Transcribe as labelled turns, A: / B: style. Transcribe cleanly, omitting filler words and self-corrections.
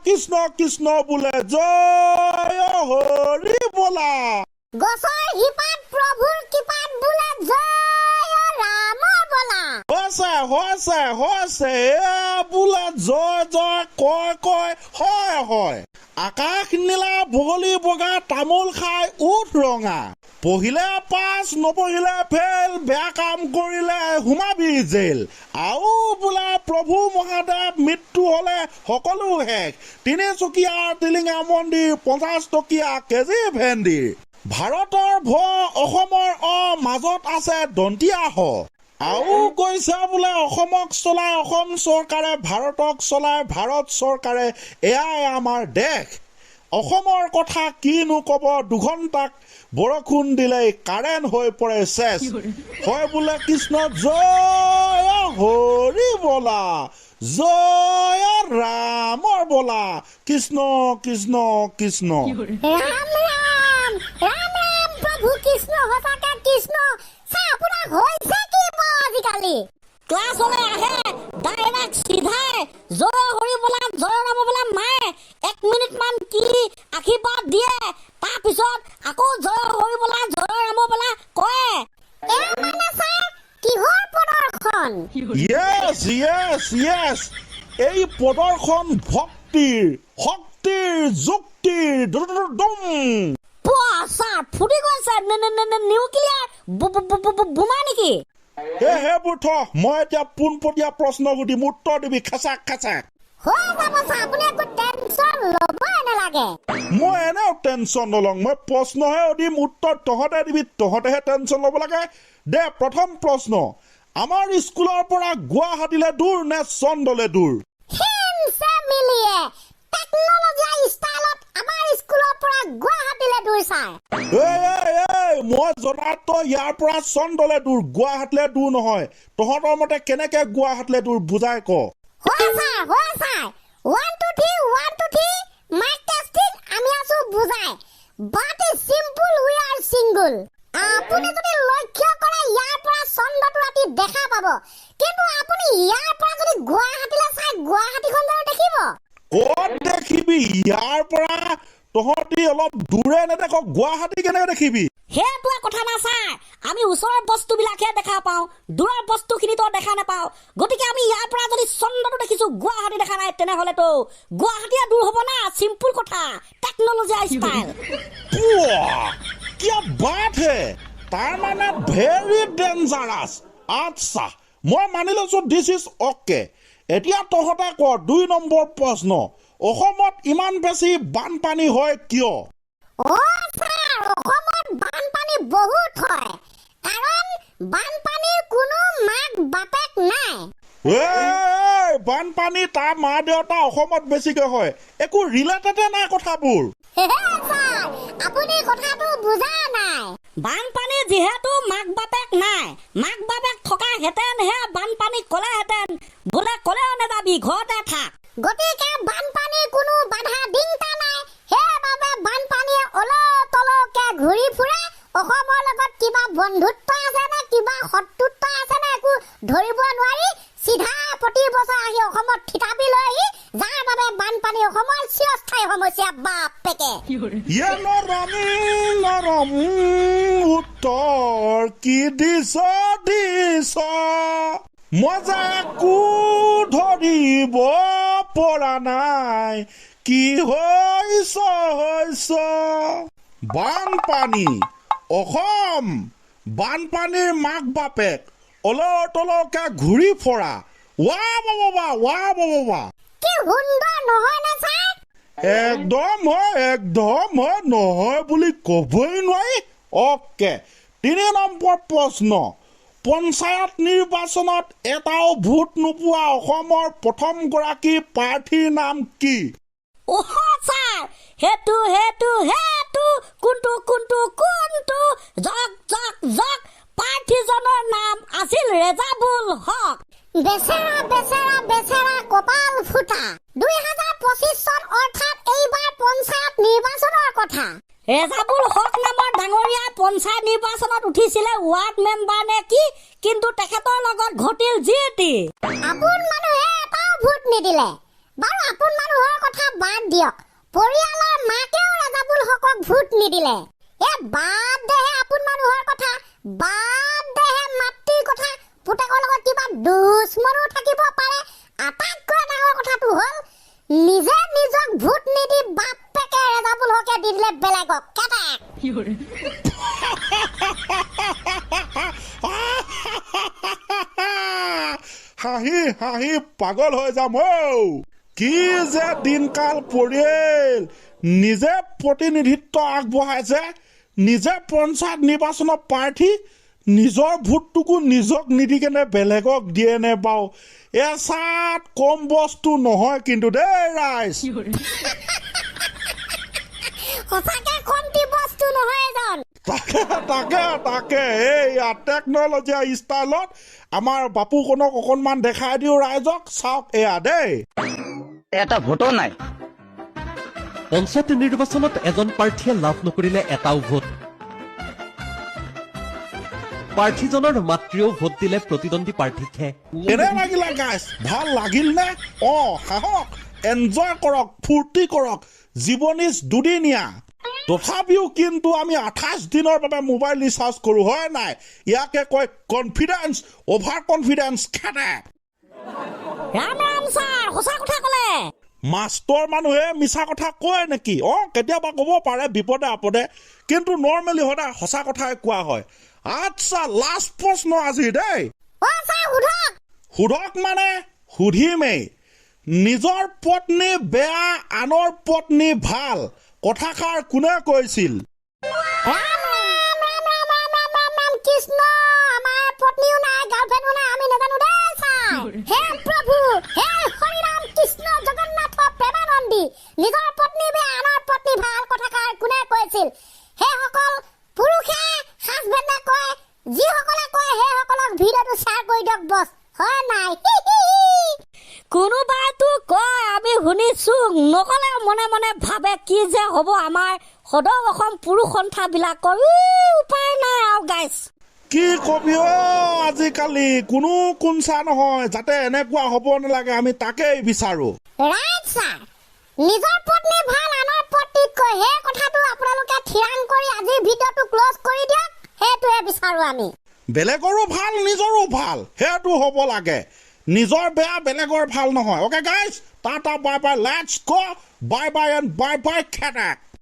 A: কৃষ্ণ কৃষ্ণ বোলে জয় হৰি বলা
B: গছৰ শিপাত প্ৰভুৰ কৃপাত বোলে জয় ৰাম বলা
A: হৈছে বোলে জয় জয় কয় কয় হয় হয় আকাশ নীলা বগলী বগা তামোল খাই উঠ ৰঙা পঢ়িলে পাছ নপঢ়িলে ফেল বেয়া কাম কৰিলে সোমাবি জেল আও বোলা প্ৰভু মহাদেৱ মৃত্যু হলে সকলো শেষ তিনিচুকীয়াৰ টিলিঙা মন্দিৰ 50 টকীয়া কেজি ভেন্দি ভাৰতৰ ভ অসমৰ মাজত আছে দন্তীয়া হ আও কৈছে বোলে অসমক চলাই অসম চৰকাৰে ভাৰতক চলাই ভাৰত চৰকাৰে এয়াই আমাৰ দেশ অসমৰ কথা কিনো কব দুঘণ্টাক বৰষুণ দিলেই কাৰেণ্ট হৈ পৰে চেচ হয় বোলে কৃষ্ণ জয় হৰি বলা জয় ৰামৰ বলা কৃষ্ণ কৃষ্ণ কৃষ্ণ
B: ৰাম ৰাম ৰাম ৰাম প্ৰভু কৃষ্ণ সঁচাকে কৃষ্ণ চা আপোনাৰ হৈছে কি আজিকালি ক্লাছলৈ আহে ডাইৰেক্ট চিধাই জয় হৰি বলা জয় ৰাম বলা মায়ে 1 মিনিট মান কি আশীৰ্বাদ দিয়ে তাৰপিছত আকৌ জয় হৰি বলা জয় ৰাম বলা কয় মানে ছাৰ কিহৰ প্ৰদৰ্শন
A: yes এই প্ৰদৰ্শন ভক্তিৰ শক্তিৰ যুক্তিৰ দম
B: ছাৰ ফুটি গৈছে নিউক্লিয়াৰ বোমা নেকি
A: সেইবোৰ থ মই এতিয়া পোনপটীয়া প্ৰশ্ন সুধিম উত্তৰ দিবি খাচাক খাচাক
B: হৈ যাব ছাৰ আপুনি একো টেনচন ল'বই নালাগে
A: মই এনেও টেনচন নলওঁ মই প্ৰশ্নহে সুধিম উত্তৰ তহঁতে দিবি তহঁতেহে টেনচন ল'ব লাগে দে প্ৰথম প্ৰশ্ন আমাৰ স্কুলৰ পৰা গুৱাহাটীলৈ দূৰ নে চন্দলে দূৰ
B: মিলিয়ে টেকনলজি ষ্টাইলত আমাৰ স্কুলৰ পৰা গুৱাহাটীলৈ দূৰ ছাৰ
A: মই জনাত ইয়াৰ পৰা চন্দলে দূৰ গুৱাহাটীলৈ দূৰ নহয় তহঁতৰ মতে কেনেকে গুৱাহাটীলৈ দূৰ বুজাই ক
B: হয় ছাৰ 1 2 3 মাইক টেষ্টিং আমি আছো বুজাই but is simple we are single আপুনি যদি লক্ষ্য কৰে ইয়াৰ পৰা চন্দটো ৰাতি দেখা পাব কিন্তু আপুনি ইয়াৰ পৰা যদি গুৱাহাটীলৈ চাই গুৱাহাটীখন জানো দেখিব
A: ক'ত দেখিবি ইয়াৰ পৰা তহঁতি অলপ দূৰে নেদেখ গুৱাহাটী কেনেকে দেখিবি
B: সেইটো কথা না ছাৰ আমি ওচৰৰ বস্তুবিলাকহে দেখা পাওঁ দূৰৰ বস্তুখিনিতো দেখা নাপাওঁ গতিকে আমি ইয়াৰ পৰা যদি চন্দ্ৰটো দেখিছো গুৱাহাটী দেখা নাই তেনেহ'লেতো গুৱাহাটীয়ে দূৰ হ'ব না চিম্পুল কথা টেকনলজি ষ্টাইল
A: কি বাত হে তাৰ মানে ভেৰি ডেঞ্জাৰাছ আচ্ছা মই মানি লৈছো দিছ ইজ অকে এতিয়া তহঁতে ক 2 নম্বৰ প্ৰশ্ন অসমত ইমান বেছি বানপানী হয় কিয়
B: ছাৰ অসমত বানপানী বহুত হয় কাৰণ বানপানীৰ কোনো মাক বাপেক নাই
A: বানপানী তাৰ মা দেউতা অসমত বেছিকে হয় একো ৰিলেটেডে নাই কথাবোৰ
B: আপুনি কথাটো বুজা নাই বানপানী যিহেতু মাক বাপেক নাই মাক বাপেক থকা হেঁতেনহে বানপানী ক'লেহেঁতেন বোলে ক'লেও নেযাবি ঘৰতে থাক গতিকে বানপানীৰ কোনো বাধা বিঘ্ন নাই সেইবাবে বানপানীয়ে অলতলকে ঘূৰি ফুৰে অসমৰ লগত কিবা বন্ধুত্ব আছে নে কিবা শত্ৰুত্ব আছে নে একো ধৰিব নোৱাৰি চিধা প্ৰতি বছৰ আহি অসমত থিতাপি লৈ যাৰ বাবে বানপানী অসমৰ চিৰস্থায়ী সমস্যা বাপেকে
A: উত্তৰ কি দিছ মই যে একো ধৰিব পৰা নাই কি হৈছে বানপানী অসম বানপানীৰ মাক বাপেক অলতলকে ঘূৰি ফুৰা ৱা
B: কি সুন্দৰ নহয় নে ছাৰ
A: একদম হয় নহয় বুলি কবই নোৱাৰি অকে 3 নম্বৰ প্ৰশ্ন পঞ্চায়ত নিৰ্বাচনত এটাও ভোট নোপোৱা অসমৰ প্ৰথম গৰাকী প্ৰাৰ্থীৰ নাম কি
B: ছাৰ হেতু কোনটো জক প্ৰাৰ্থীজনৰ নাম আছিল ৰেজাবুল হক বেচেৰা কপাল ফুটা 2025 চন অৰ্থাৎ এইবাৰ পঞ্চায়ত নিৰ্বাচনৰ কথা ৰেজাবুল হক নামৰ ডাঙৰীয়া পঞ্চায়ত নিৰ্বাচনত উঠিছিলে ৱাৰ্ড মেম্বাৰ নে কি কিন্তু তেখেতৰ লগত ঘটিল জিতি আপোন মানুহে এটাও ভোট নিদিলে বাৰু আপোন মানুহৰ কথা বাদ
C: দিয়ক পৰিয়ালৰ মাকেও ৰাজাবুল হকক ভোট নিদিলে বাদ দেহে আপোন মানুহৰ কথা বাদ দেহে মাতৃৰ কথা পুতেকৰ লগত কিবা দুশ্মনো থাকিব পাৰে আটাইতকৈ ডাঙৰ কথাটো হ'ল নিজে নিজক ভোট নিদি বাপেকে ৰাজাবুল হকে দি দিলে বেলেগক কেটেক
A: হাঁহি হাঁহি পাগল হৈ যাম কি যে দিনকাল পৰিল নিজে প্ৰতিনিধিত্ব আগবঢ়াইছে নিজে পঞ্চায়ত নিৰ্বাচনৰ প্ৰাৰ্থী নিজৰ ভোটটোকো নিজক নিদি কেনে বেলেগক দিয়ে নে বাৰু এচাত কম বস্তু নহয় কিন্তু দেই ৰাইজ
C: সঁচাকে কমটি বস্তু নহয় এজন
A: তাকে এইয়া টেকনলজি ষ্টাইলত আমাৰ বাপুকনক অকণমান দেখাই দিওঁ ৰাইজক চাওক এয়া দেই
D: এটা ভোটো নাই
E: পঞ্চায়ত নিৰ্বাচনত এজন প্ৰাৰ্থীয়ে লাভ নকৰিলে এটাও ভোট প্ৰাৰ্থীজনৰ মাতৃও ভোট দিলে প্ৰতিদ্বন্দ্বী প্ৰাৰ্থীকহে
A: কেনে লাগিলে গাইছ ভাল লাগিল নে হাঁহক এনজয় কৰক ফূৰ্তি কৰক জীৱনী দুদিনীয়া তথাপিও কিন্তু আমি 28 দিনৰ বাবে মোবাইল ৰিচাৰ্জ কৰোঁ হয় নাই ইয়াকে কয় কনফিডেন্স অভাৰ কনফিডেন্স খেদে
B: ৰাম ৰাম ছাৰ সঁচা কথা ক'লে
A: মাষ্টৰ মানুহে মিছা কথা কয় নেকি কেতিয়াবা ক'ব পাৰে বিপদে আপদে কিন্তু নৰ্মেলি সদায় সঁচা কথাই কোৱা হয় আচ্ছা লাষ্ট প্ৰশ্ন আজি দেই সোধক মানে সুধিমেই নিজৰ পত্নী বেয়া আনৰ পত্নী ভাল কথাষাৰ কোনে কৈছিল
C: কৃষ্ণ আমাৰ পত্নীও নাই গাৰ্লফ্ৰেণ্ডো নাই আমি নাজানো দেই ছাৰ হে প্ৰভু হে হৰি ৰাম কৃষ্ণ জগন্নাথ প্ৰেমানন্দী নিজৰ পত্নী বেয়া আনৰ পত্নী ভাল কথাষাৰ কোনে কৈছিল সেইসকল পুৰুষে হাজবেণ্ডে কয় যিসকলে কয় সেইসকলক ভিডিঅ'টো শ্বেয়াৰ কৰি দিয়ক বছ হয় নাই
B: কোনোবাইতো কয় আমি শুনিছো নকলে মনে মনে ভাবে কি যে হ'ব আমাৰ সদৌ অসম পুৰুষ সন্থাবিলাকৰ উপায় নাই আৰু গাইছ
A: কি কবি আজিকালি কোনো কোনচা নহয় যাতে এনেকুৱা হ'ব নালাগে আমি তাকেই বিচাৰো
C: ৰাইট ছাৰ নিজৰ পত্নী ভাল আনৰ পত্নীতকৈ সেই কথাটো আপোনালোকে থিৰাং কৰি আজি ভিডিঅ'টো ক্ল'জ কৰি দিয়ক সেইটোৱে বিচাৰো আমি
A: বেলেগৰো ভাল নিজৰো ভাল সেইটো হ'ব লাগে নিজৰ বেয়া বেলেগৰ ভাল নহয় okay guys tata bye bye let's go bye bye and bye bye খেদাক